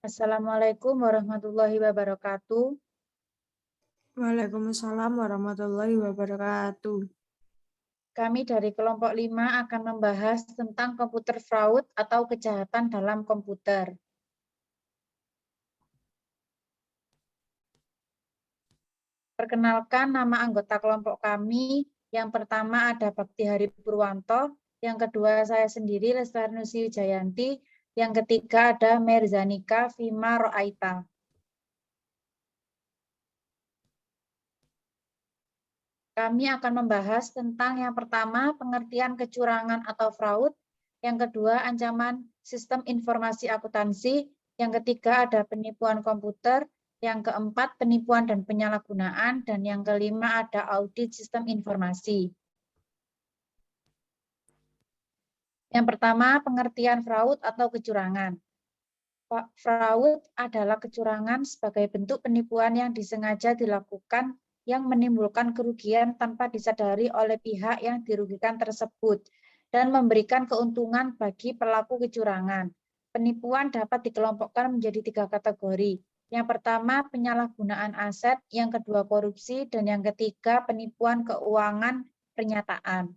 Assalamualaikum warahmatullahi wabarakatuh. Waalaikumsalam warahmatullahi wabarakatuh. Kami dari kelompok 5 akan membahas tentang komputer fraud atau kejahatan dalam komputer. Perkenalkan nama anggota kelompok kami. Yang pertama ada Bakti Hari Purwanto, yang kedua saya sendiri Lestari Wijayanti, yang ketiga ada Merzanika Vima Roaita. Kami akan membahas tentang yang pertama pengertian kecurangan atau fraud, yang kedua ancaman sistem informasi akuntansi, yang ketiga ada penipuan komputer, yang keempat penipuan dan penyalahgunaan, dan yang kelima ada audit sistem informasi. Yang pertama pengertian fraud atau kecurangan. Fraud adalah kecurangan sebagai bentuk penipuan yang disengaja dilakukan yang menimbulkan kerugian tanpa disadari oleh pihak yang dirugikan tersebut dan memberikan keuntungan bagi pelaku kecurangan. Penipuan dapat dikelompokkan menjadi 3 kategori. Yang pertama penyalahgunaan aset, yang kedua korupsi, dan yang ketiga penipuan keuangan pernyataan.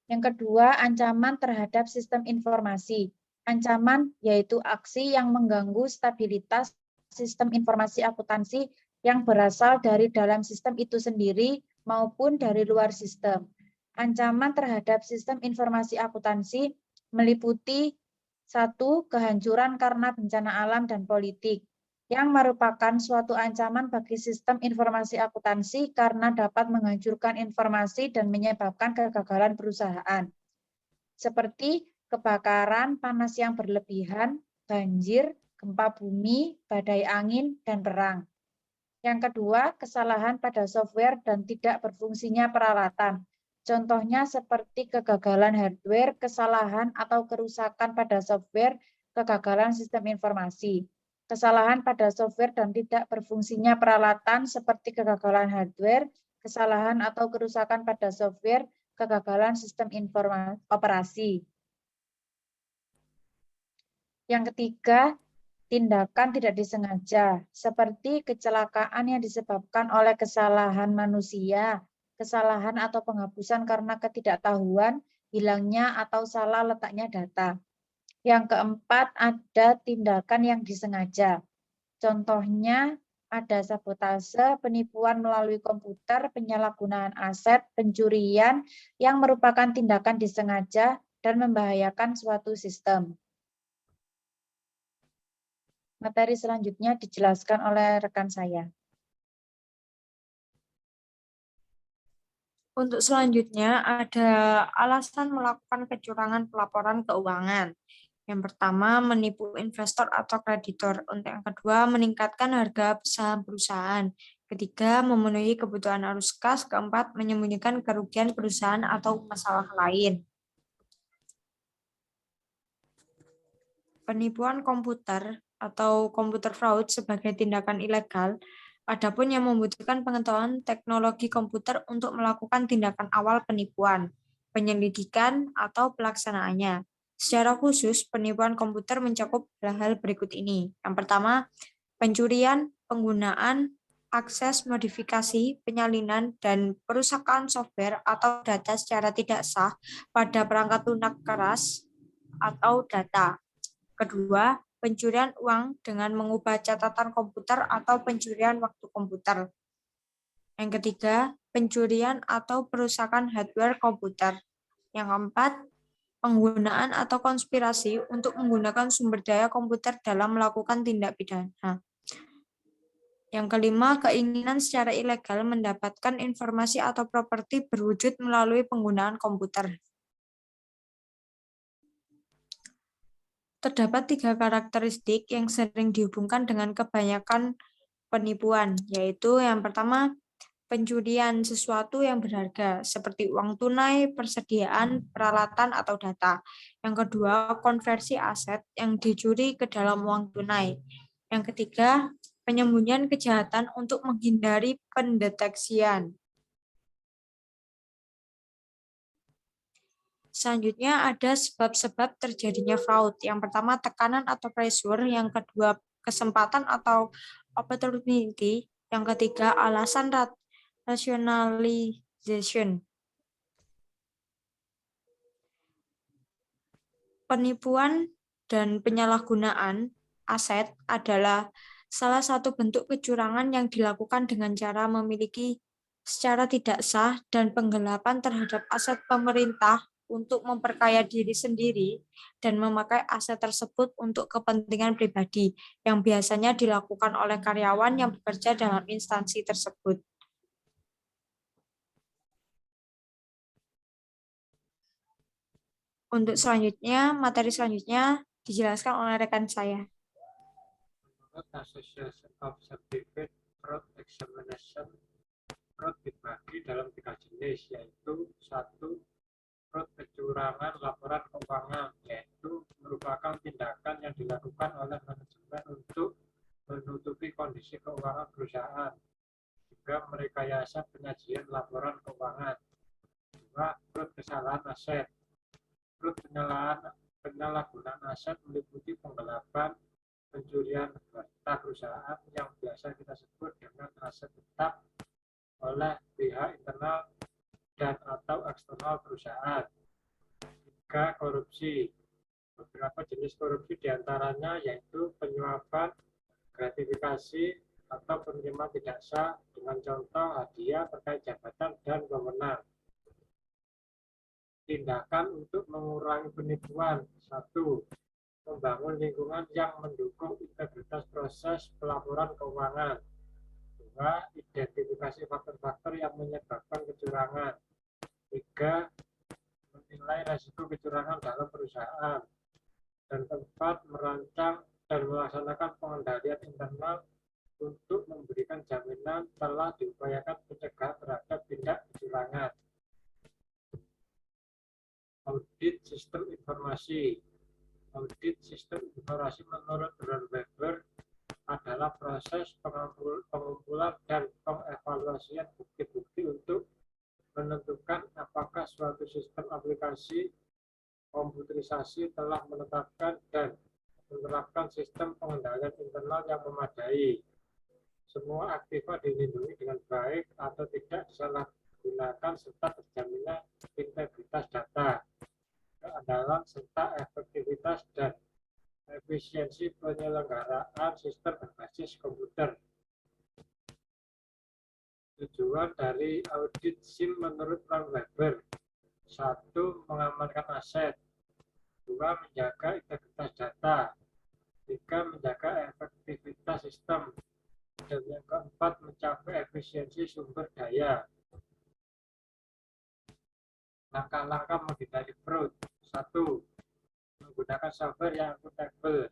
Yang kedua, ancaman terhadap sistem informasi. Ancaman yaitu aksi yang mengganggu stabilitas sistem informasi akuntansi yang berasal dari dalam sistem itu sendiri maupun dari luar sistem. Ancaman terhadap sistem informasi akuntansi meliputi 1. Kehancuran karena bencana alam dan politik, yang merupakan suatu ancaman bagi sistem informasi akuntansi karena dapat menghancurkan informasi dan menyebabkan kegagalan perusahaan, seperti kebakaran, panas yang berlebihan, banjir, gempa bumi, badai angin, dan perang. Yang kedua, kesalahan pada software dan tidak berfungsinya peralatan. Contohnya seperti kegagalan hardware, kesalahan atau kerusakan pada software, kegagalan sistem informasi. Kesalahan pada software dan tidak berfungsinya peralatan seperti kegagalan hardware, kesalahan atau kerusakan pada software, kegagalan sistem operasi. Yang ketiga, tindakan tidak disengaja, seperti kecelakaan yang disebabkan oleh kesalahan manusia, kesalahan atau penghapusan karena ketidaktahuan, hilangnya atau salah letaknya data. Yang keempat, ada tindakan yang disengaja. Contohnya, ada sabotase, penipuan melalui komputer, penyalahgunaan aset, pencurian yang merupakan tindakan disengaja dan membahayakan suatu sistem. Materi selanjutnya dijelaskan oleh rekan saya. Untuk selanjutnya ada alasan melakukan kecurangan pelaporan keuangan. Yang pertama, menipu investor atau kreditor. Untuk yang kedua, meningkatkan harga saham perusahaan. Ketiga, memenuhi kebutuhan arus kas. Keempat, menyembunyikan kerugian perusahaan atau masalah lain. Penipuan komputer atau komputer fraud sebagai tindakan ilegal, adapun yang membutuhkan pengetahuan teknologi komputer untuk melakukan tindakan awal penipuan, penyelidikan, atau pelaksanaannya. Secara khusus, penipuan komputer mencakup hal-hal berikut ini. Yang pertama, pencurian, penggunaan, akses, modifikasi, penyalinan, dan perusakan software atau data secara tidak sah pada perangkat lunak keras atau data. Kedua, pencurian uang dengan mengubah catatan komputer atau pencurian waktu komputer. Yang ketiga, pencurian atau perusakan hardware komputer. Yang keempat, penggunaan atau konspirasi untuk menggunakan sumber daya komputer dalam melakukan tindak pidana. Yang kelima, keinginan secara ilegal mendapatkan informasi atau properti berwujud melalui penggunaan komputer. Terdapat 3 karakteristik yang sering dihubungkan dengan kebanyakan penipuan, yaitu yang pertama, pencurian sesuatu yang berharga, seperti uang tunai, persediaan, peralatan, atau data. Yang kedua, konversi aset yang dicuri ke dalam uang tunai. Yang ketiga, penyembunyian kejahatan untuk menghindari pendeteksian. Selanjutnya ada sebab-sebab terjadinya fraud. Yang pertama tekanan atau pressure, yang kedua kesempatan atau opportunity, yang ketiga alasan rationalization. Penipuan dan penyalahgunaan aset adalah salah satu bentuk kecurangan yang dilakukan dengan cara memiliki secara tidak sah dan penggelapan terhadap aset pemerintah untuk memperkaya diri sendiri dan memakai aset tersebut untuk kepentingan pribadi yang biasanya dilakukan oleh karyawan yang bekerja dalam instansi tersebut. Untuk selanjutnya, materi selanjutnya dijelaskan oleh rekan saya. Menurut Association of Certified Fraud Examination, fraud dibagi dalam 3 jenis, yaitu 1. Fraud kecurangan laporan keuangan, yaitu merupakan tindakan yang dilakukan oleh manajemen untuk menutupi kondisi keuangan perusahaan, juga merekayasa penyajian laporan keuangan. 2. Fraud kesalahan aset. Fraud penyalahgunaan aset meliputi penggelapan, pencurian harta perusahaan yang biasa kita sebut dengan aset tetap oleh pihak internal dan atau eksternal perusahaan. 3. Korupsi. Beberapa jenis korupsi diantaranya yaitu penyuapan, gratifikasi, atau penerimaan tidak sah dengan contoh hadiah terkait jabatan dan wewenang. Tindakan untuk mengurangi penipuan. 1. Membangun lingkungan yang mendukung integritas proses pelaporan keuangan. 2. Identifikasi faktor-faktor yang menyebabkan kecurangan. 3. Menilai resiko kecurangan dalam perusahaan. Dan 4. Merancang dan melaksanakan pengendalian internal untuk memberikan jaminan telah diupayakan pencegahan terhadap tindak kecurangan. Audit sistem informasi. Audit sistem informasi menurut Weber adalah proses pengumpulan dan pengevaluasian bukti-bukti untuk menentukan apakah suatu sistem aplikasi komputerisasi telah menetapkan dan menerapkan sistem pengendalian internal yang memadai. Semua aktiva dilindungi dengan baik atau tidak disalahgunakan serta terjaminnya integritas data, keandalan serta efektivitas dan efisiensi penyelenggaraan sistem berbasis komputer. Tujuan dari audit SIM menurut Frank Weber: 1. Mengamankan aset. 2. Menjaga integritas data. 3. Menjaga efektivitas sistem. Dan yang keempat, mencapai efisiensi sumber daya. Langkah-langkah menghindari fraud. 1. Menggunakan software yang akuntabel.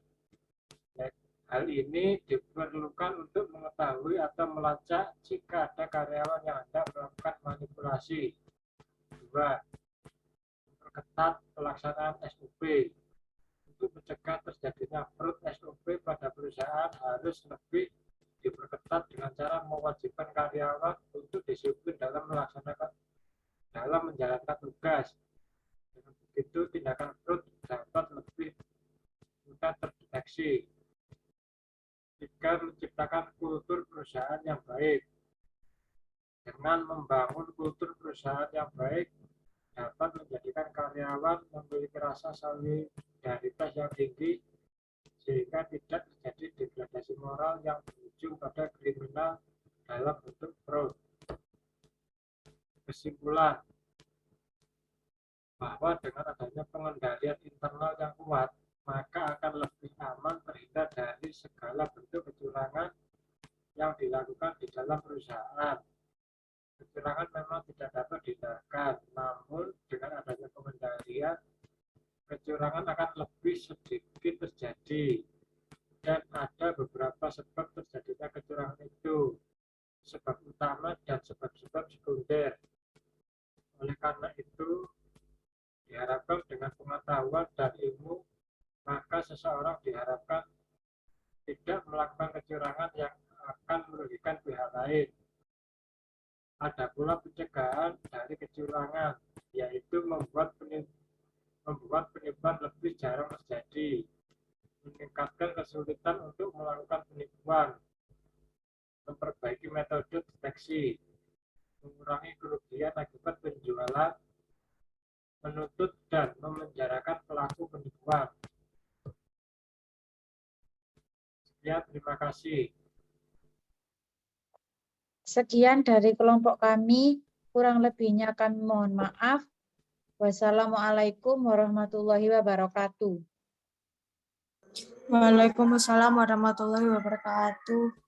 Hal ini diperlukan untuk mengetahui atau melacak jika ada karyawan yang hendak melakukan manipulasi. 2. Memperketat pelaksanaan SOP. Untuk mencegah terjadinya fraud, SOP pada perusahaan harus lebih diperketat dengan cara mewajibkan karyawan untuk disiplin dalam menjalankan tugas. Dengan begitu, tindakan fraud dapat lebih mudah terdeteksi. 3. Menciptakan kultur perusahaan yang baik. Dengan membangun kultur perusahaan yang baik, dapat menjadikan karyawan memiliki rasa solidaritas yang tinggi, sehingga tidak terjadi degradasi moral yang berujung pada kriminal dalam bentuk fraud. Kesimpulan bahwa dengan adanya pengendalian internal yang kuat, maka akan lebih aman terhindar dari segala bentuk kecurangan yang dilakukan di dalam perusahaan. Kecurangan memang tidak dapat dihindarkan, namun dengan adanya pengendalian, kecurangan akan lebih sedikit terjadi. Dan ada beberapa sebab terjadinya kecurangan itu, sebab utama dan sebab-sebab sekunder. Oleh karena itu, diharapkan dengan pengetahuan dan ilmu, maka seseorang diharapkan tidak melakukan kecurangan yang akan merugikan pihak lain. Ada pula pencegahan dari kecurangan, yaitu membuat penipuan lebih jarang terjadi, meningkatkan kesulitan untuk melakukan penipuan, memperbaiki metode deteksi, mengurangi kerugian akibat penjualan, menuntut dan memenjarakan pelaku penipuan. Sekian, terima kasih. Sekian dari kelompok kami, kurang lebihnya kami mohon maaf. Wassalamualaikum warahmatullahi wabarakatuh. Waalaikumsalam warahmatullahi wabarakatuh.